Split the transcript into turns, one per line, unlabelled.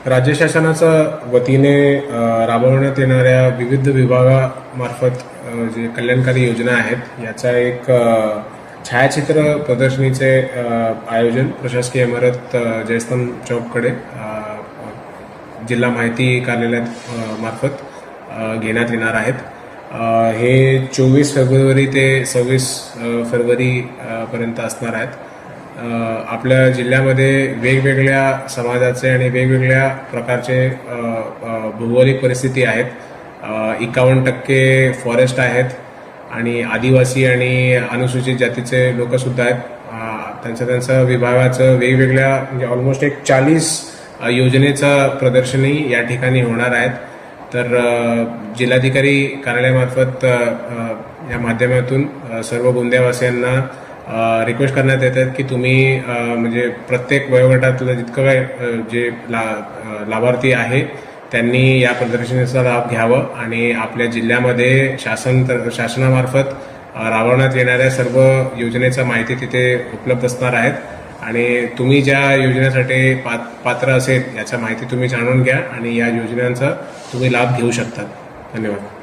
राज्य शासनाच्या वतीने राबवण्यात येणाऱ्या विविध विभागामार्फत जे कल्याणकारी योजना आहेत याचा एक छायाचित्र प्रदर्शनीचे आयोजन प्रशासकीय इमारत जयस्तंभ चौककडे जिल्हा माहिती कार्यालयात मार्फत घेण्यात येणार आहेत। हे 24 फेब्रुवारी ते 26 फरवरी पर्यंत असणार आहेत। आपल्या जिल्ह्यामध्ये वेगवेगळ्या समाजाचे आणि वेगवेगळ्या प्रकारचे भौगोलिक परिस्थिती आहेत। 51% फॉरेस्ट आहेत आणि आदिवासी आणि अनुसूचित जातीचे लोक सुद्धा आहेत। त्यांच्या विभागाचं वेगवेगळ्या म्हणजे ऑलमोस्ट एक 40 योजनेचं प्रदर्शनी या ठिकाणी होणार आहेत। तर जिल्हाधिकारी कार्यालयामार्फत या माध्यमातून सर्व गोंदियावासियांना रिक्वेस्ट करण्यात येतात की तुम्ही म्हणजे प्रत्येक वयोगटातलं जितकं काय जे लाभार्थी आहे त्यांनी या प्रदर्शनीचा लाभ घ्यावा आणि आपल्या जिल्ह्यामध्ये शासनामार्फत राबवण्यात येणाऱ्या सर्व योजनेचा माहिती तिथे उपलब्ध असणार आहेत आणि तुम्ही ज्या योजनेसाठी पात्र असेल याचा माहिती तुम्ही जाणून घ्या आणि या योजनांचा तुम्ही लाभ घेऊ शकता। धन्यवाद।